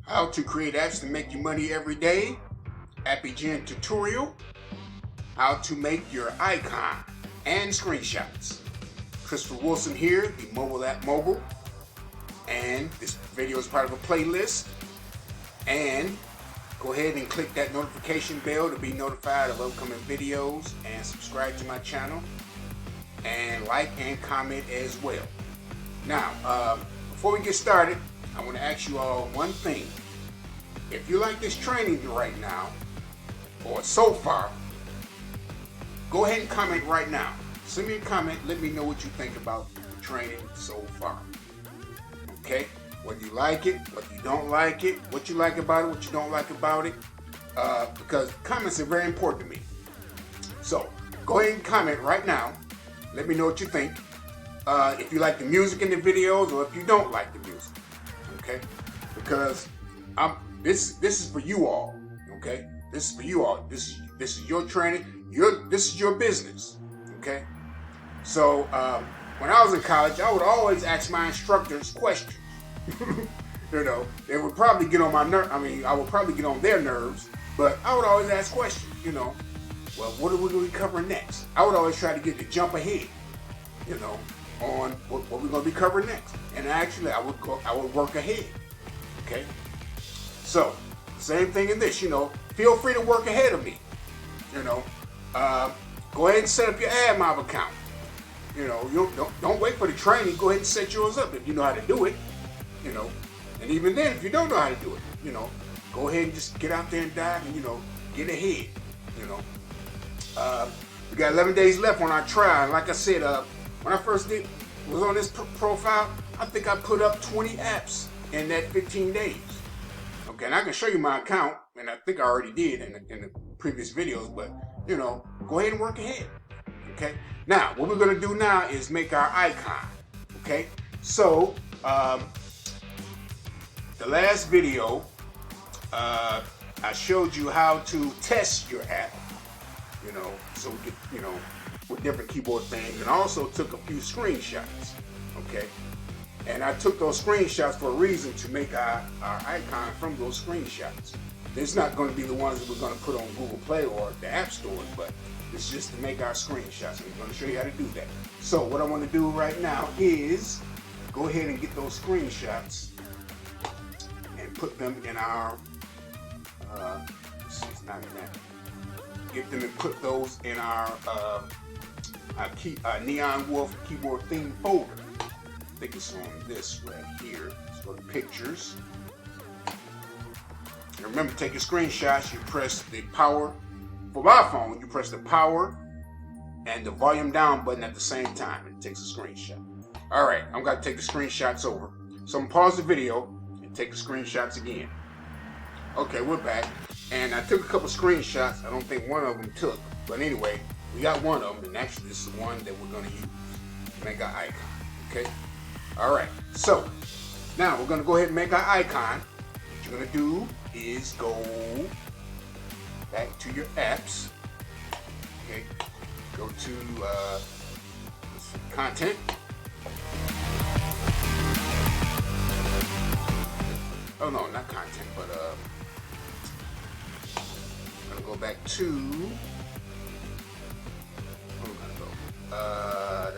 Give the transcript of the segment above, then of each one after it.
How to create apps to make you money every day. AppyGEN tutorial. How to make your icon and screenshots. Christopher Wilson here, the mobile app mogul. And this video is part of a playlist. And go ahead and click that notification bell to be notified of upcoming videos, and subscribe to my channel, and like and comment as well. Now, before we get started, I want to ask you all one thing. If you like this training right now, or so far, go ahead and comment right now. Send me a comment, let me know what you think about the training so far. Okay? Whether you like it, whether you don't like it, what you like about it, what you don't like about it, because comments are very important to me. So, go ahead and comment right now. Let me know what you think. If you like the music in the videos, or if you don't like the music. Okay? Because this is for you all. Okay? This is for you all. This is your training. This is your business. Okay? So, when I was in college, I would always ask my instructors questions. You know, they would probably get on my nerve. I mean, I would probably get on their nerves, but I would always ask questions. You know, well, what are we going to be covering next? I would always try to get to jump ahead. You know, on what we're going to be covering next, and actually, I would work ahead. Okay, so same thing in this. You know, feel free to work ahead of me. You know, go ahead and set up your AdMob account. You know, don't wait for the training. Go ahead and set yours up if you know how to do it. You know, and even then, if you don't know how to do it, you know, go ahead and just get out there and dive and, you know, get ahead. You know, we got 11 days left on our trial. And like I said, when I first was on this profile, I think I put up 20 apps in that 15 days. Okay, and I can show you my account, and I think I already did in the previous videos, but, you know, go ahead and work ahead. Okay, now, what we're going to do now is make our icon. Okay, so, the last video, I showed you how to test your app, you know, so we could, you know, with different keyboard things, and I also took a few screenshots, okay? And I took those screenshots for a reason, to make our icon from those screenshots. It's not going to be the ones that we're going to put on Google Play or the App Stores, but it's just to make our screenshots, and I'm going to show you how to do that. So what I want to do right now is go ahead and get those screenshots and put them in our, it's not in that. Get them and put those in our Neon Wolf keyboard theme folder. I think it's on this right here. Let's go to pictures. And remember, take your screenshots. You press the power. For my phone, you press the power and the volume down button at the same time. It takes a screenshot. All right, I'm going to take the screenshots over. So I'm going to pause the video and take the screenshots again. Okay, we're back. And I took a couple screenshots. I don't think one of them took. But anyway, we got one of them. And actually, this is the one that we're going to use to make our icon. Okay? All right. So, now we're going to go ahead and make our icon. What you're going to do is go back to your apps. Okay? Go to content. Oh no, not content, but I'm gonna go back to, where am I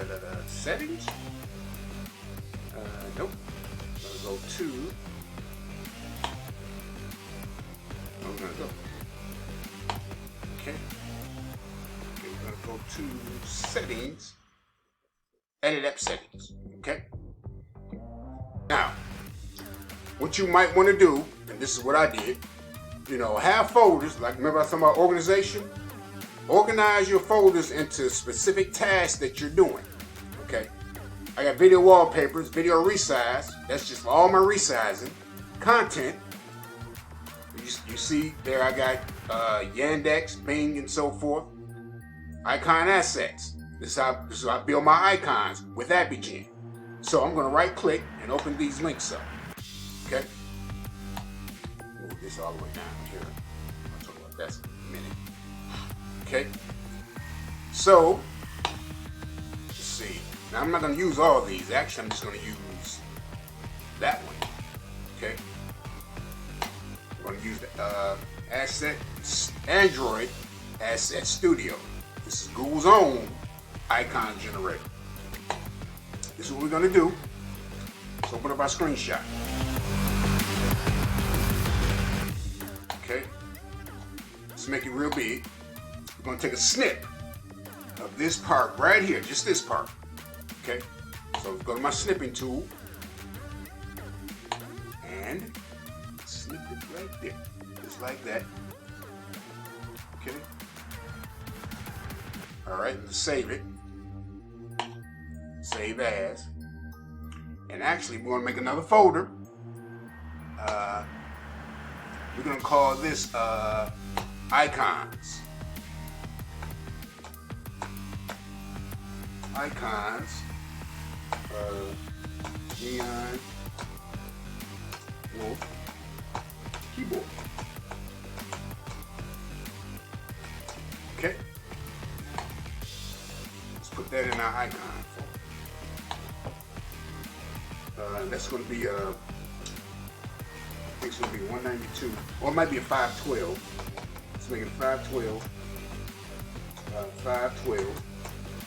gonna go? Settings? Nope. I'm gonna go to, where am I gonna go? Okay, we're gonna go to settings, edit app settings, okay? Now, what you might want to do, and this is what I did, you know, have folders, like remember I was talking about organization? Organize your folders into specific tasks that you're doing, okay? I got video wallpapers, video resize, that's just for all my resizing. Content, you see there I got Yandex, Bing, and so forth. Icon assets, this is how I build my icons with AppyGEN. So I'm going to right click and open these links up. Okay, move this all the way down here. I'll talk about that in a minute. Okay, so let's see. Now I'm not going to use all these. Actually, I'm just going to use that one. Okay. going to use the Android Asset Studio. This is Google's own icon generator. This is what we're going to do. Let's open up our screenshot. Okay. Let's make it real big. We're going to take a snip of this part right here, just this part. Okay. So go to my snipping tool and snip it right there, just like that. Okay. All right, let's save it. Save as. And actually, we're going to make another folder. We're going to call this icons. Icons. Neon Wolf keyboard. Okay. Let's put that in our icon folder. That's going to be I think it's going to be 192, or it might be a 512. Let's make it 512. 512.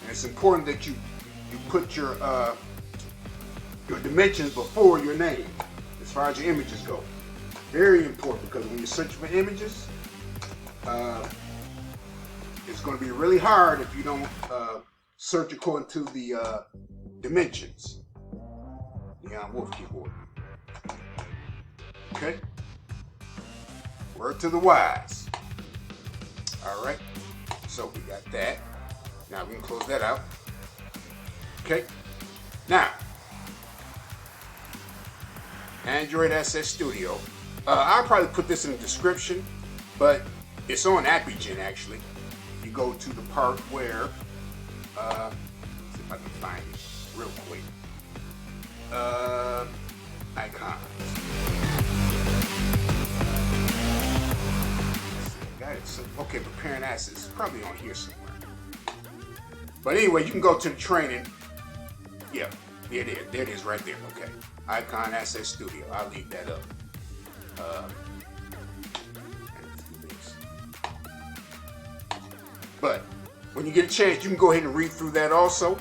And it's important that you put your dimensions before your name as far as your images go. Very important, because when you search for images, it's going to be really hard if you don't search according to the dimensions. Neon Wolf keyboard. Okay. Word to the wise. All right. So we got that. Now we can close that out. Okay. Now, Android Asset Studio. I'll probably put this in the description, but it's on AppyGEN actually. You go to the part where, let's see if I can find it real quick. Icons. Got it. So, okay, preparing assets. It's probably on here somewhere. But anyway, you can go to the training. Yeah, there it is. There it is right there. Okay. Icon Asset Studio. I'll leave that up. Let's do this. But when you get a chance, you can go ahead and read through that also,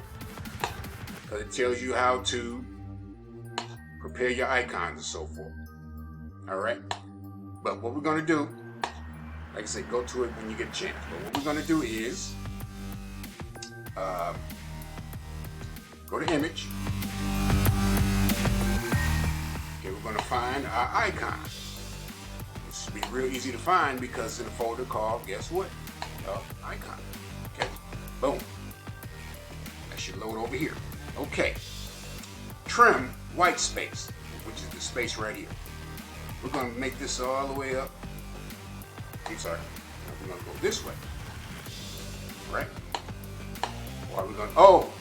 because it tells you how to prepare your icons and so forth. All right. But what we're going to do, like I said, go to it when you get a chance. But what we're going to do is go to image. Okay, we're going to find our icon. This should be real easy to find because in a folder called, guess what? Icon. Okay, boom. That should load over here. Okay. Trim white space, which is the space right here. We're going to make this all the way up. I'm sorry. We're going to go this way. Right? Or we're going to, oh!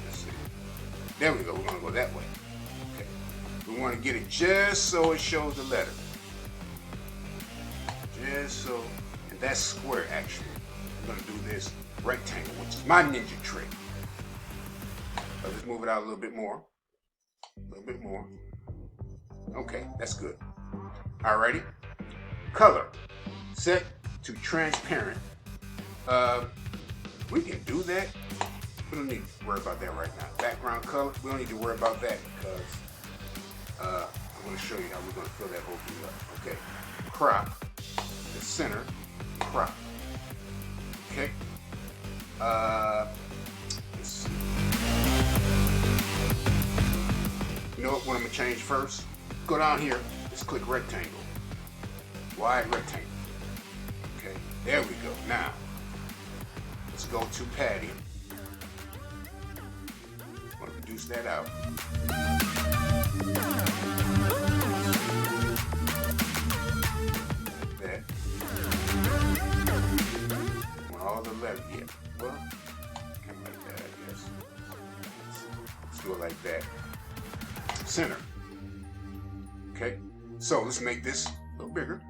Let's see. There we go. We're going to go that way. Okay. We want to get it just so it shows the letter. Just so. And that's square actually. We're going to do this rectangle, which is my ninja trick. So let's move it out a little bit more. A little bit more. Okay, that's good. Alrighty. Color. Set to transparent. We can do that. We don't need to worry about that right now. Background color, we don't need to worry about that because I'm going to show you how we're going to fill that whole thing up. Okay. Crop. The center. Crop. Okay. Let's see. You know what I'm going to change first? Go down here. Let's click rectangle. Wide rectangle. Okay. There we go. Now, let's go to padding. I'm going to reduce that out. Like that. I want all the letters here. Well, kind of like that, I guess. Let's do it like that. Center. Okay. So let's make this a little bigger.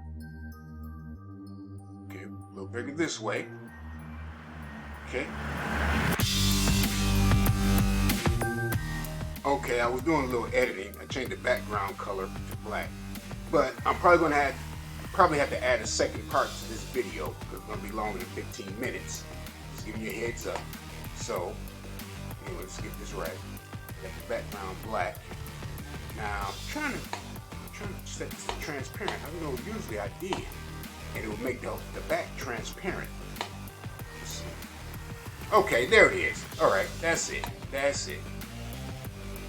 Okay, a little bigger this way. Okay. Okay, I was doing a little editing. I changed the background color to black. but I'm probably gonna have to add a second part to this video because it's gonna be longer than 15 minutes. Just giving you a heads up. So, anyway, let's get this right. Got the background black. Now, I'm trying to set this to transparent. I don't know, usually I did, and it would make the back transparent. Let's see. Okay, there it is. All right, that's it. That's it.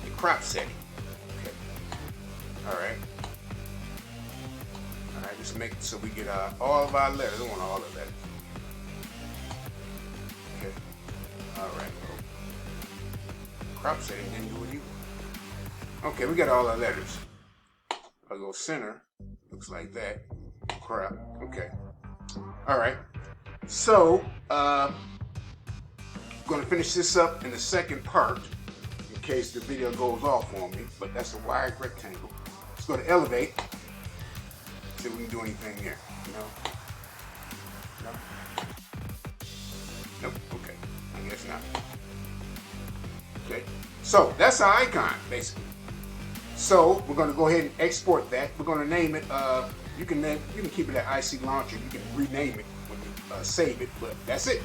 The crop setting. Okay. All right. All right, just make it so we get all of our letters. I want all the letters. Okay. All right. Crop setting didn't do it either. Okay, we got all our letters. I'll go center. Looks like that. Crop. Okay. All right. So, I'm going to finish this up in the second part in case the video goes off on me, but that's a wide rectangle. Let's go to elevate. See if we can do anything there. No? No? Nope. Okay. I guess not. Okay. So, that's our icon, basically. So, we're going to go ahead and export that. We're going to name it, you can keep it at IC Launcher. You can rename it when you save it, but that's it.